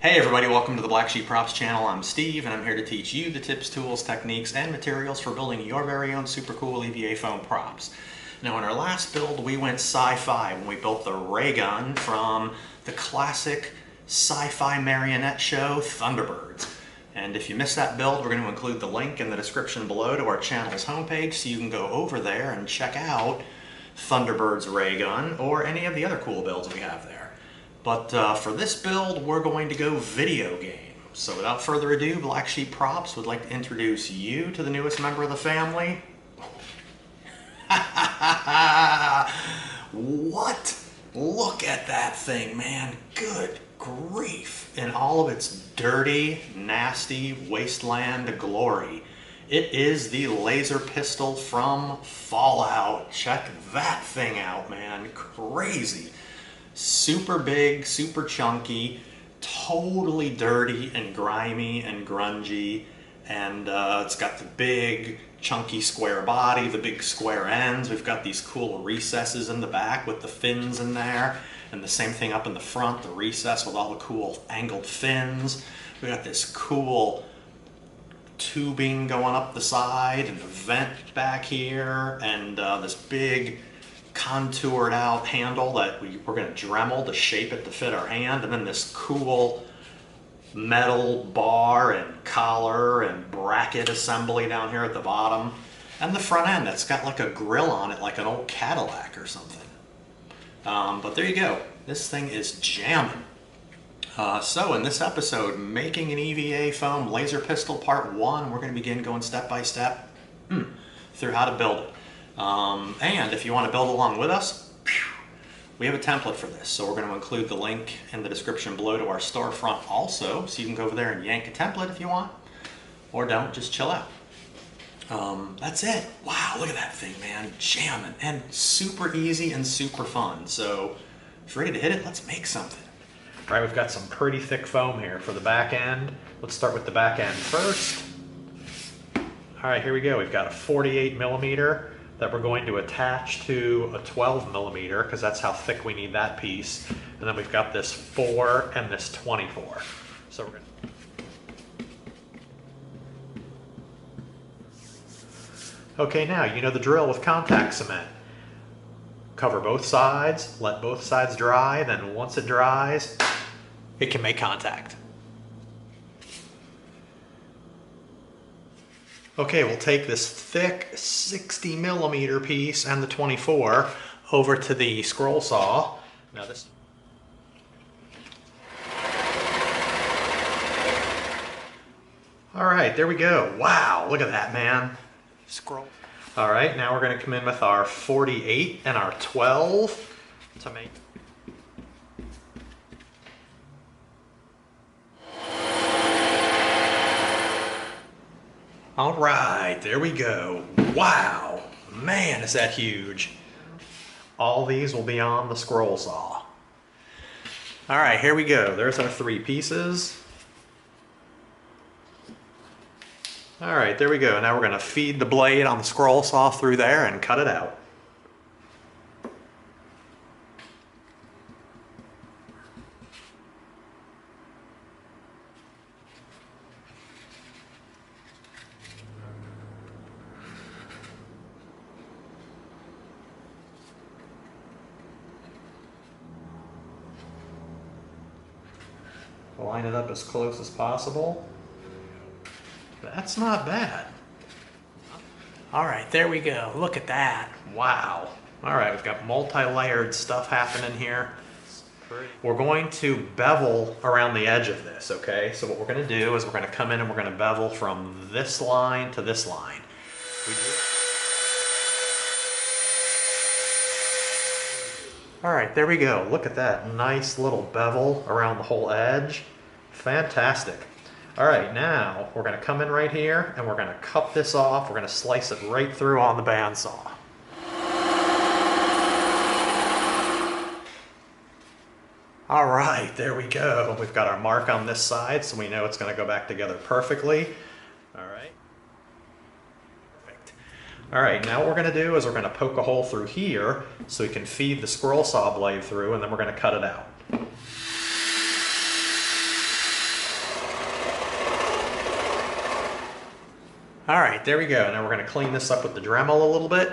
Hey everybody, welcome to the Black Sheep Props channel. I'm Steve and I'm here to teach you the tips, tools, techniques, and materials for building your very own super cool EVA foam props. Now in our last build we went sci-fi when we built the ray gun from the classic sci-fi marionette show Thunderbirds. And if you missed that build, we're going to include the link in the description below to our channel's homepage so you can go over there and check out Thunderbird's ray gun or any of the other cool builds we have there. But for this build, we're going to go video game. So without further ado, Black Sheep Props would like to introduce you to the newest member of the family. What? Look at that thing, man. Good grief. In all of its dirty, nasty wasteland glory. It is the laser pistol from Fallout. Check that thing out, man. Crazy. Super big, super chunky, totally dirty and grimy and grungy, and it's got the big chunky square body, the big square ends. We've got these cool recesses in the back with the fins in there, and the same thing up in the front, the recess with all the cool angled fins. We got this cool tubing going up the side and a vent back here, and this big contoured out handle that we're going to Dremel to shape it to fit our hand, and then this cool metal bar and collar and bracket assembly down here at the bottom, and the front end that's got like a grill on it like an old Cadillac or something. But there you go, this thing is jamming. So in this episode, making an EVA foam laser pistol part 1, we're going to begin going step by step through how to build it. And if you want to build along with us, we have a template for this. So we're going to include the link in the description below to our storefront also, so you can go over there and yank a template if you want, or don't, just chill out. That's it. Wow, look at that thing, man. Jamming, and super easy and super fun. So if you're ready to hit it, let's make something. All right, we've got some pretty thick foam here for the back end. Let's start with the back end first. All right, here we go. We've got a 48 millimeter that we're going to attach to a 12 millimeter because that's how thick we need that piece. And then we've got this 4 and this 24. So we're going to... Okay, now you know the drill with contact cement. Cover both sides, let both sides dry, then once it dries, it can make contact. Okay, we'll take this thick 60 millimeter piece and the 24 over to the scroll saw. Now this... All right, there we go. Wow, look at that, man. Scroll. All right, now we're going to come in with our 48 and our 12 to make... All right, there we go. Wow, man, is that huge. All these will be on the scroll saw. All right, here we go. There's our 3 pieces. All right, there we go. Now we're going to feed the blade on the scroll saw through there and cut it out. Line it up as close as possible. That's not bad. All right, there we go. Look at that. Wow. All right, we've got multi-layered stuff happening here. We're going to bevel around the edge of this, okay? So what we're going to do is we're going to come in and we're going to bevel from this line to this line. All right, there we go. Look at that nice little bevel around the whole edge. Fantastic. All right, now we're going to come in right here and we're going to cut this off. We're going to slice it right through on the bandsaw. All right, there we go. We've got our mark on this side, so we know it's going to go back together perfectly. All right. Perfect. All right, now what we're going to do is we're going to poke a hole through here so we can feed the scroll saw blade through, and then we're going to cut it out. All right, there we go. Now we're going to clean this up with the Dremel a little bit.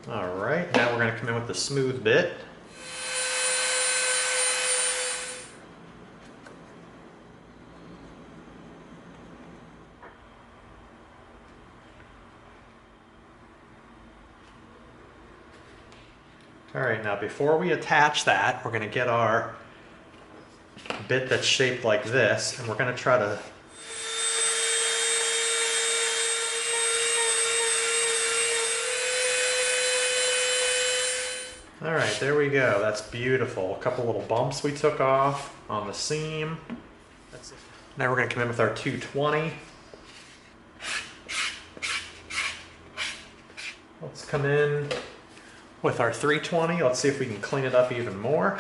All right, now we're going to come in with the smooth bit. All right, now before we attach that, we're going to get our bit that's shaped like this, and we're going to try to all right, there we go. That's beautiful. A couple little bumps we took off on the seam. Now we're going to come in with our 220. Let's come in with our 320. Let's see if we can clean it up even more.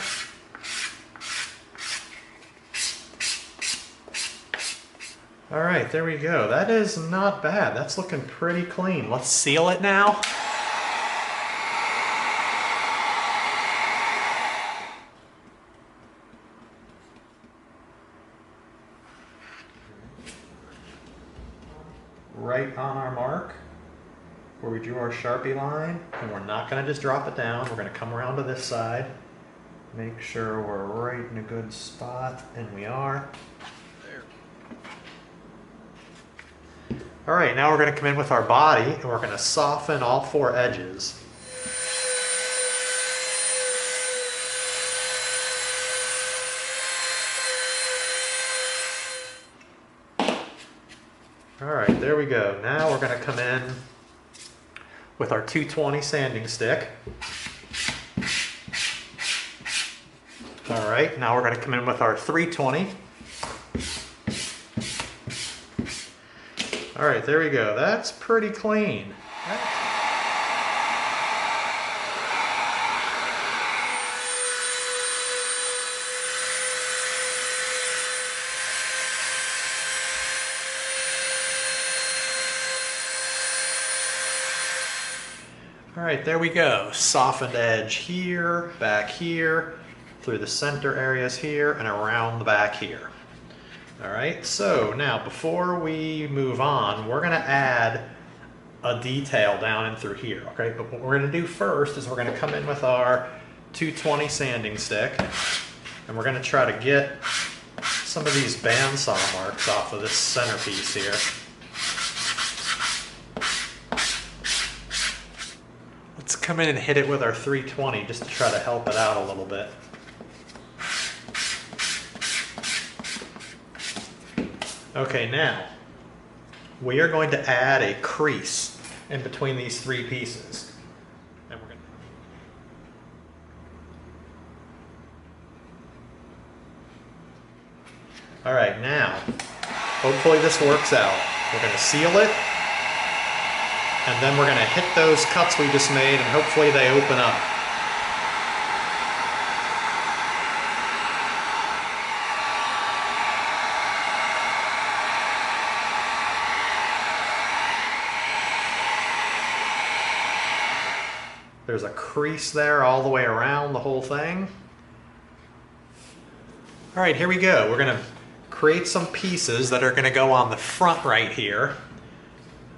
All right, there we go. That is not bad. That's looking pretty clean. Let's seal it now. Right on our mark where we drew our Sharpie line, and we're not going to just drop it down. We're going to come around to this side, make sure we're right in a good spot, and we are. There. All right, now we're going to come in with our body, and we're going to soften all 4 edges. All right, there we go. Now we're going to come in with our 220 sanding stick. All right, now we're going to come in with our 320. All right, there we go. That's pretty clean. All right, there we go. Softened edge here, back here, through the center areas here, and around the back here. All right, so now before we move on, we're gonna add a detail down in through here, okay? But what we're gonna do first is we're gonna come in with our 220 sanding stick, and we're gonna try to get some of these bandsaw marks off of this centerpiece here. Let's come in and hit it with our 320 just to try to help it out a little bit. Okay, now we are going to add a crease in between these 3 pieces. And we're All right, now hopefully this works out. We're going to seal it, and then we're going to hit those cuts we just made, and hopefully they open up. There's a crease there all the way around the whole thing. All right, here we go. We're going to create some pieces that are going to go on the front right here.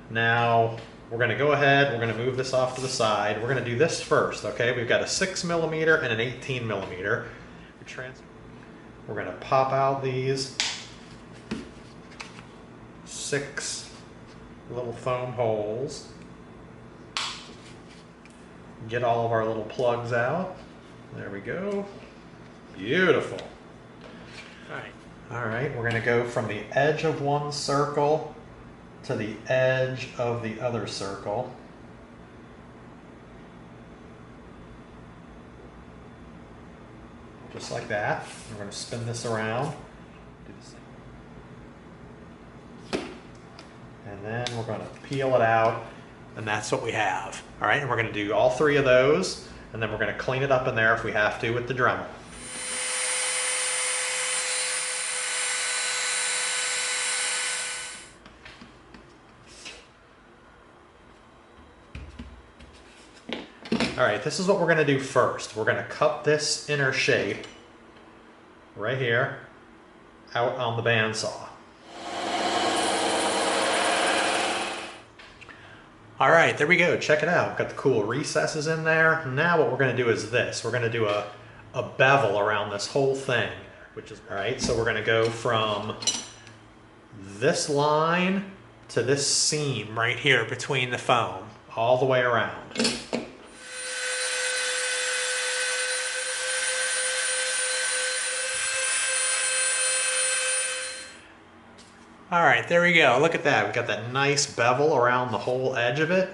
Now, we're going to go ahead, we're going to move this off to the side. We're going to do this first, okay? We've got a 6mm and an 18mm. We're going to pop out these 6 little foam holes. Get all of our little plugs out. There we go. Beautiful. All right, we're going to go from the edge of one circle to the edge of the other circle. Just like that. We're going to spin this around. Do the same. And then we're going to peel it out, and that's what we have. All right, and we're going to do all 3 of those, and then we're going to clean it up in there if we have to with the Dremel. All right, this is what we're going to do first. We're going to cut this inner shape right here out on the bandsaw. All right, there we go. Check it out. Got the cool recesses in there. Now what we're going to do is this. We're going to do a bevel around this whole thing, which is all right. So we're going to go from this line to this seam right here between the foam, all the way around. All right, there we go. Look at that. We've got that nice bevel around the whole edge of it.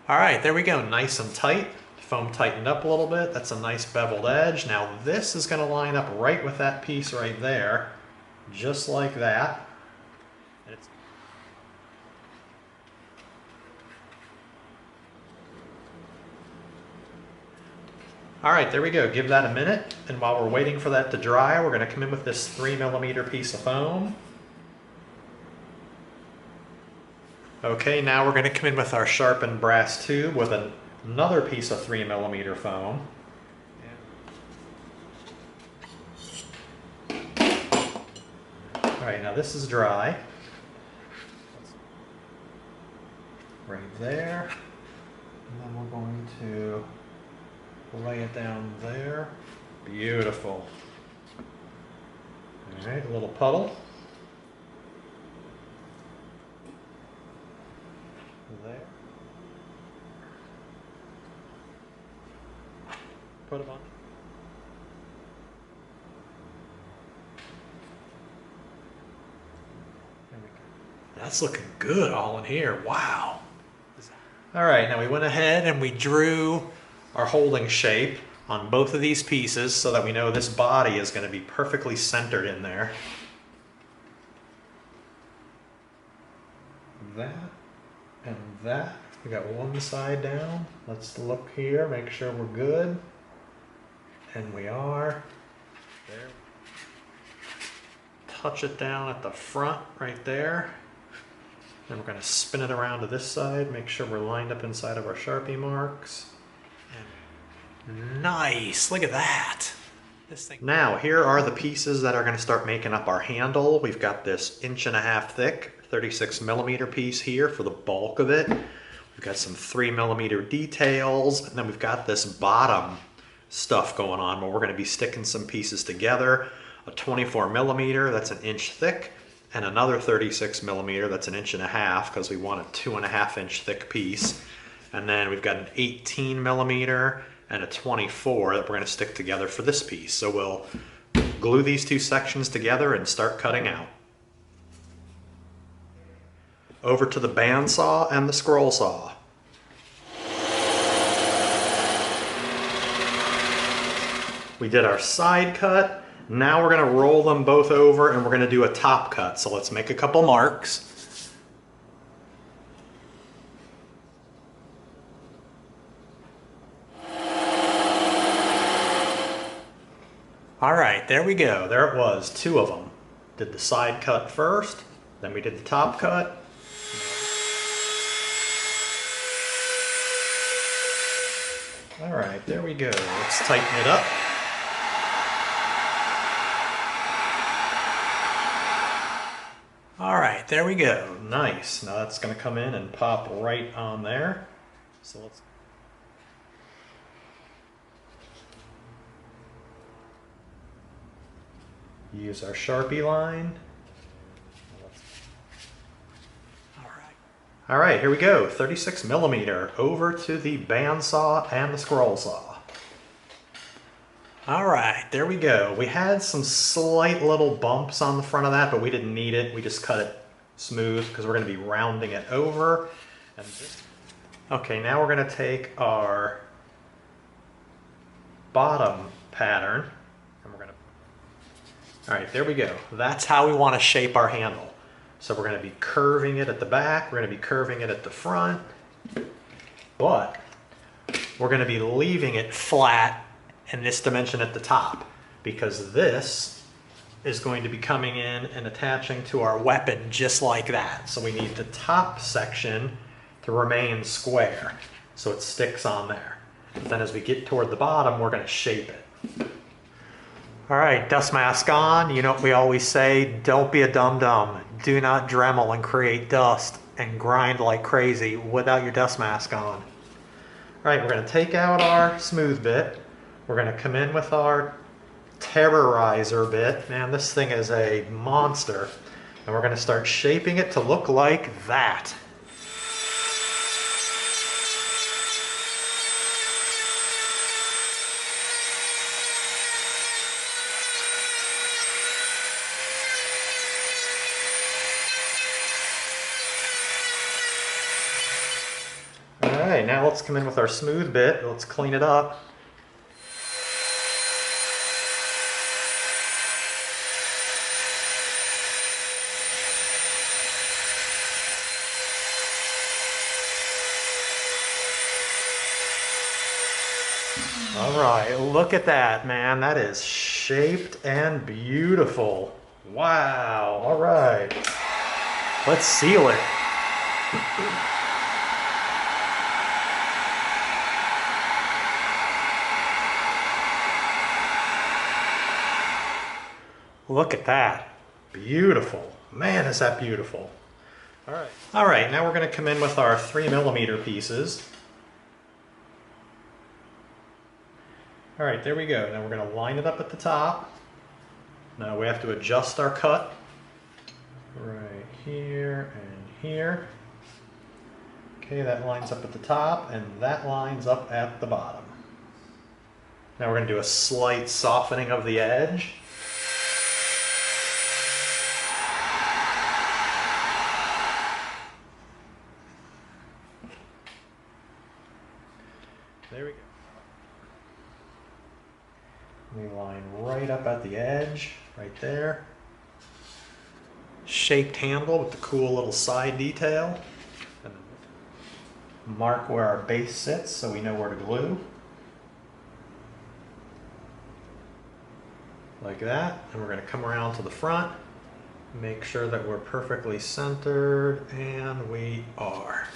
All right, there we go. Nice and tight. Foam tightened up a little bit. That's a nice beveled edge. Now this is going to line up right with that piece right there, just like that. All right, there we go. Give that a minute. And while we're waiting for that to dry, we're going to come in with this 3mm piece of foam. Okay, now we're going to come in with our sharpened brass tube with another piece of 3mm foam. All right, now this is dry. Right there. And then we're going to lay it down there. Beautiful. All right, a little puddle. There. Put it on. There we go. That's looking good all in here. Wow. All right, now we went ahead and we drew our holding shape on both of these pieces so that we know this body is going to be perfectly centered in there. That and that. We got one side down. Let's look here, make sure we're good. And we are. There. Touch it down at the front right there. Then we're going to spin it around to this side, make sure we're lined up inside of our Sharpie marks. And nice, look at that. This thing. Now, here are the pieces that are going to start making up our handle. We've got this 1.5" thick, 36mm piece here for the bulk of it. We've got some 3mm details, and then we've got this bottom stuff going on where we're going to be sticking some pieces together. A 24mm, that's 1 inch thick, and another 36mm, that's 1.5 inches, because we want a 2.5 inch thick piece. And then we've got an 18mm and a 24 that we're going to stick together for this piece. So we'll glue these two sections together and start cutting out. Over to the bandsaw and the scroll saw. We did our side cut. Now we're going to roll them both over and we're going to do a top cut. So let's make a couple marks. All right, there we go. There it was, 2 of them. Did the side cut first, then we did the top cut. All right, there we go. Let's tighten it up. All right, there we go. Nice. Now that's going to come in and pop right on there. So let's use our Sharpie line. All right, here we go. 36mm over to the bandsaw and the scroll saw. All right, there we go. We had some slight little bumps on the front of that, but we didn't need it. We just cut it smooth because we're going to be rounding it over. And okay, now we're going to take our bottom pattern and we're going to... All right, there we go. That's how we want to shape our handle. So we're going to be curving it at the back, we're going to be curving it at the front, but we're going to be leaving it flat in this dimension at the top because this is going to be coming in and attaching to our weapon just like that. So we need the top section to remain square so it sticks on there. But then as we get toward the bottom, we're going to shape it. All right, dust mask on. You know what we always say, don't be a dum-dum. Do not Dremel and create dust and grind like crazy without your dust mask on. All right, we're going to take out our smooth bit. We're going to come in with our terrorizer bit. Man, this thing is a monster. And we're going to start shaping it to look like that. Alright, now let's come in with our smooth bit. Let's clean it up. Alright, look at that, man. That is shaped and beautiful. Wow, alright. Let's seal it. Look at that. Beautiful. Man, is that beautiful. Alright. Alright, now we're going to come in with our 3mm pieces. Alright, there we go. Now we're going to line it up at the top. Now we have to adjust our cut. Right here and here. Okay, that lines up at the top and that lines up at the bottom. Now we're going to do a slight softening of the edge. There we go. We line right up at the edge, right there. Shaped handle with the cool little side detail. And mark where our base sits so we know where to glue. Like that. And we're going to come around to the front, make sure that we're perfectly centered, and we are.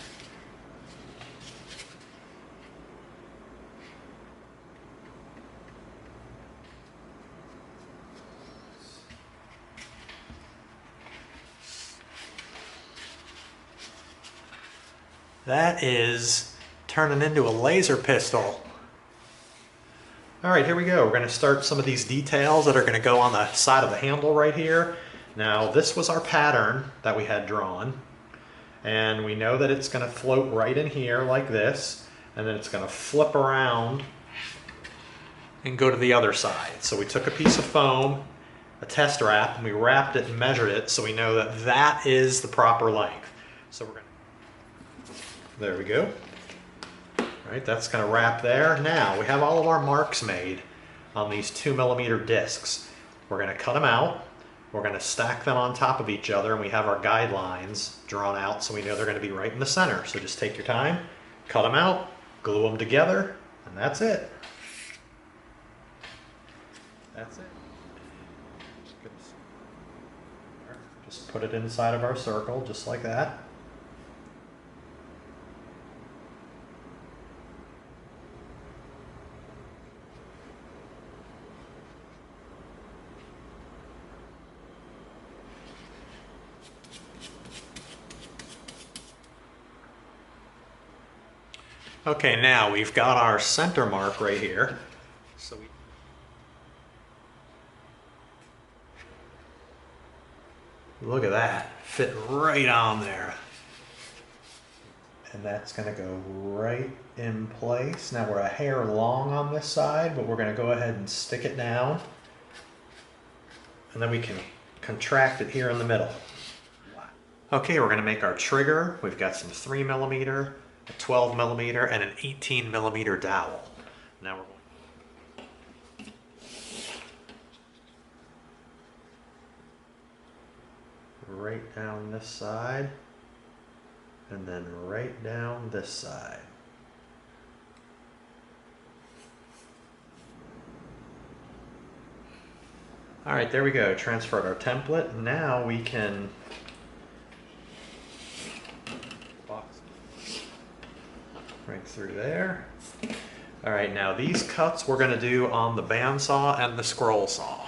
That is turning into a laser pistol. All right, here we go. We're going to start some of these details that are going to go on the side of the handle right here. Now, this was our pattern that we had drawn. And we know that it's going to float right in here like this. And then it's going to flip around and go to the other side. So we took a piece of foam, a test wrap, and we wrapped it and measured it so we know that that is the proper length. So we're going to... There we go. All right, that's going to wrap there. Now we have all of our marks made on these 2mm discs. We're going to cut them out. We're going to stack them on top of each other, and we have our guidelines drawn out so we know they're going to be right in the center. So just take your time, cut them out, glue them together, and that's it. That's it. Just put it inside of our circle, just like that. Okay, now we've got our center mark right here. So look at that, fit right on there. And that's going to go right in place. Now we're a hair long on this side, but we're going to go ahead and stick it down. And then we can contract it here in the middle. Okay, we're going to make our trigger. We've got some 3mm, a 12mm, and an 18mm dowel. Now we're going right down this side, and then right down this side. All right, there we go. Transferred our template. Now we can box right through there. All right, now these cuts we're going to do on the bandsaw and the scroll saw.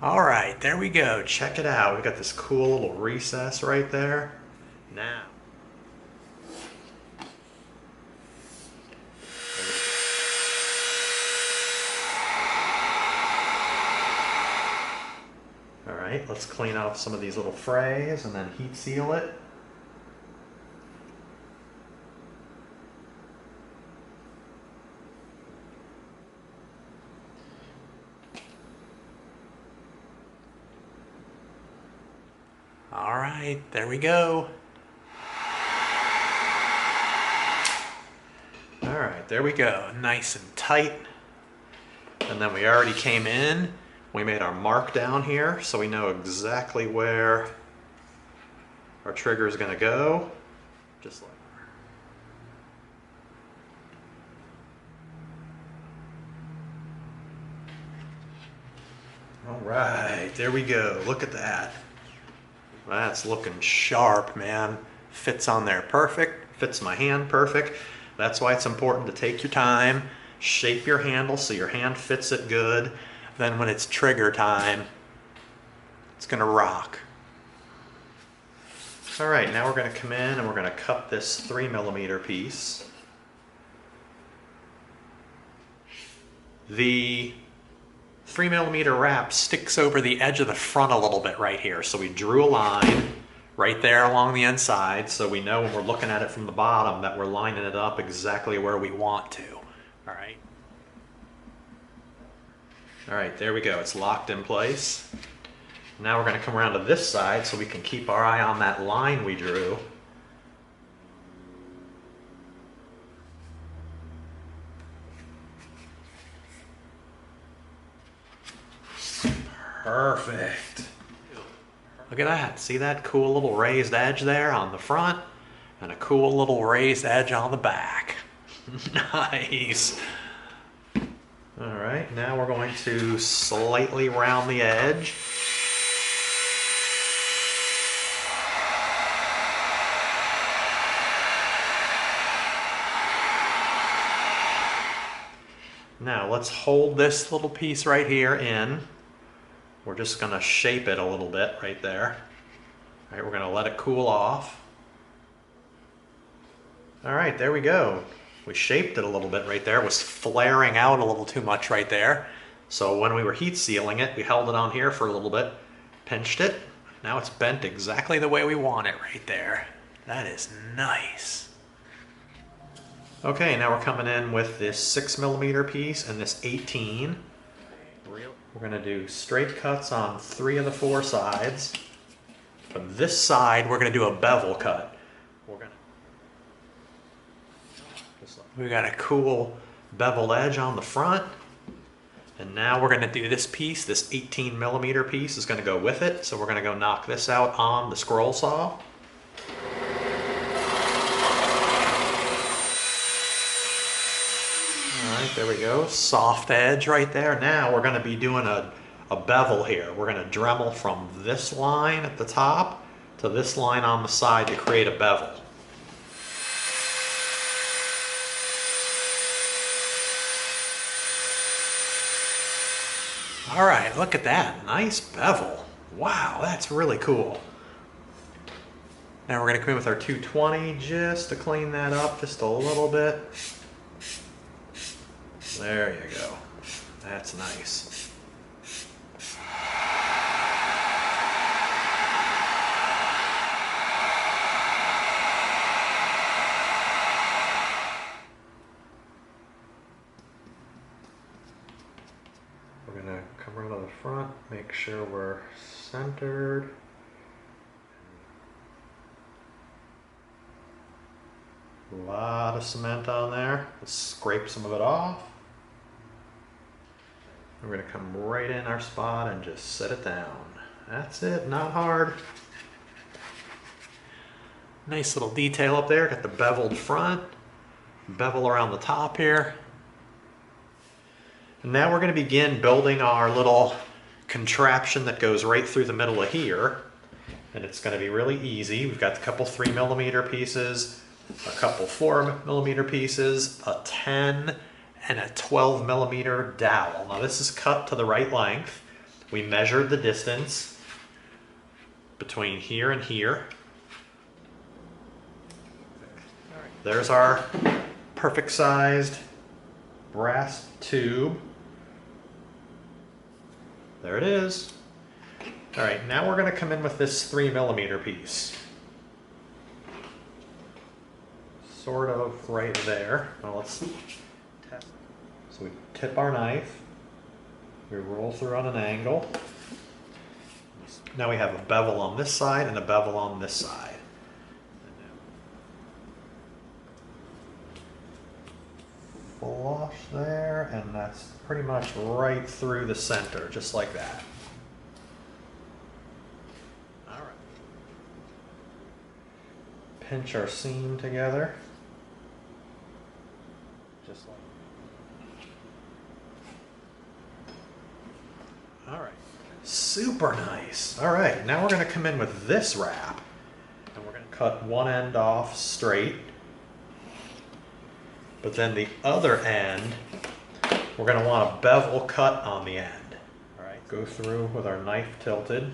All right, there we go. Check it out. We got this cool little recess right there. Now, all right, let's clean off some of these little frays and then heat seal it. All right, there we go. All right, there we go. Nice and tight. And then we already came in. We made our mark down here, so we know exactly where our trigger is going to go. Just like that. All right, there we go. Look at that. That's looking sharp, man. Fits on there perfect. Fits my hand perfect. That's why it's important to take your time, shape your handle so your hand fits it good. Then when it's trigger time, it's gonna rock. All right, now we're gonna come in and we're gonna cut this 3mm piece. The 3mm wrap sticks over the edge of the front a little bit right here. So we drew a line right there along the inside so we know when we're looking at it from the bottom that we're lining it up exactly where we want to. All right. All right, there we go. It's locked in place. Now we're going to come around to this side so we can keep our eye on that line we drew. Perfect. Look at that. See that cool little raised edge there on the front and a cool little raised edge on the back. Nice. All right, now we're going to slightly round the edge. Now let's hold this little piece right here in. We're just gonna shape it a little bit right there. All right, we're gonna let it cool off. All right, there we go. We shaped it a little bit right there. It was flaring out a little too much right there. So when we were heat sealing it, we held it on here for a little bit, pinched it. Now it's bent exactly the way we want it right there. That is nice. Okay, now we're coming in with this 6mm piece and this 18. We're gonna do straight cuts on 3 of the 4 sides. But this side, we're gonna do a bevel cut. We got a cool beveled edge on the front. And now we're gonna do this piece, this 18mm piece is gonna go with it. So we're gonna go knock this out on the scroll saw. All right, there we go. Soft edge right there. Now we're gonna be doing a bevel here. We're gonna Dremel from this line at the top to this line on the side to create a bevel. All right, look at that. Nice bevel. Wow, that's really cool. Now we're going to come in with our 220 just to clean that up just a little bit. There you go. That's nice. We're going to come around to the front, make sure we're centered. A lot of cement on there. Let's scrape some of it off. We're going to come right in our spot and just set it down. That's it, not hard. Nice little detail up there. Got the beveled front, bevel around the top here. And now we're going to begin building our little contraption that goes right through the middle of here. And it's going to be really easy. We've got a couple 3mm pieces, a couple 4mm pieces, a 10 and a 12mm dowel. Now this is cut to the right length. We measured the distance between here and here. There's our perfect sized brass tube. There it is. All right, now we're going to come in with this 3mm piece. Sort of right there. Well, let's test. So we tip our knife. We roll through on an angle. Now we have a bevel on this side and a bevel on this side. Flush there, and that's pretty much right through the center, just like that. All right. Pinch our seam together, just like. All right. Super nice. All right, now we're going to come in with this wrap, and we're going to cut one end off straight. But then the other end, we're going to want a bevel cut on the end. All right, go through with our knife tilted.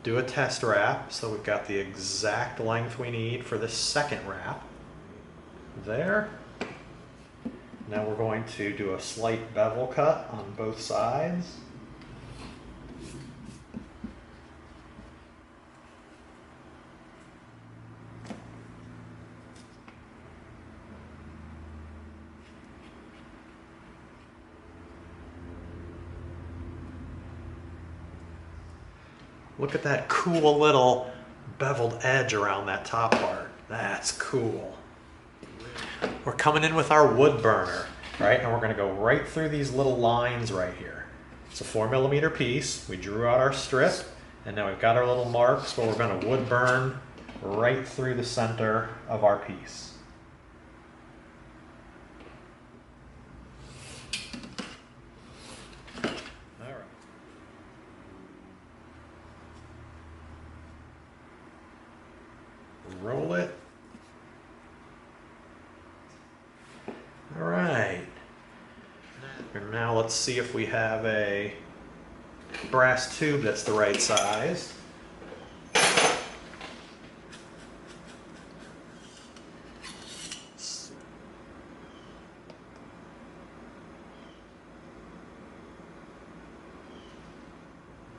Do a test wrap, so we've got the exact length we need for this second wrap. There. Now we're going to do a slight bevel cut on both sides. Look at that cool little beveled edge around that top part. That's cool. We're coming in with our wood burner, right? And we're going to go right through these little lines right here. It's a 4mm piece. We drew out our strip, and now we've got our little marks where we're going to wood burn right through the center of our piece. Roll it. All right. And now let's see if we have a brass tube that's the right size.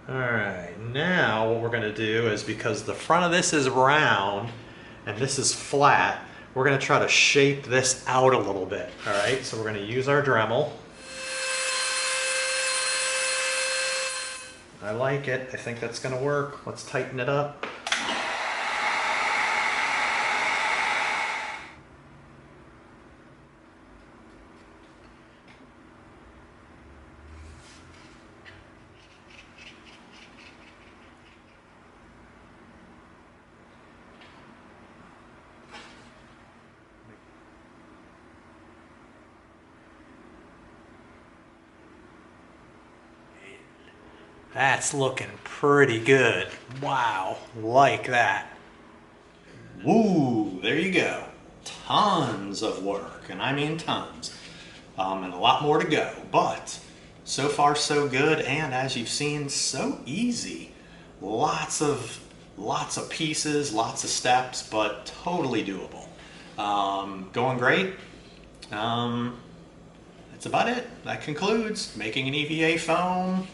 All right, now what we're going to do is, because the front of this is round and this is flat, we're going to try to shape this out a little bit. All right, so we're going to use our Dremel. I like it. I think that's going to work. Let's tighten it up. That's looking pretty good. Wow, like that. Woo, there you go. Tons of work, and I mean tons. And a lot more to go, but so far so good, and as you've seen, so easy. Lots of pieces, lots of steps, but totally doable. Going great. That's about it. That concludes making an EVA foam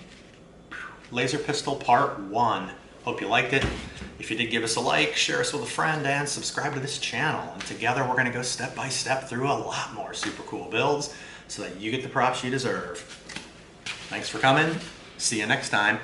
laser pistol part 1. Hope you liked it. If you did, give us a like, share us with a friend, and subscribe to this channel. And together we're going to go step by step through a lot more super cool builds so that you get the props you deserve. Thanks for coming. See you next time.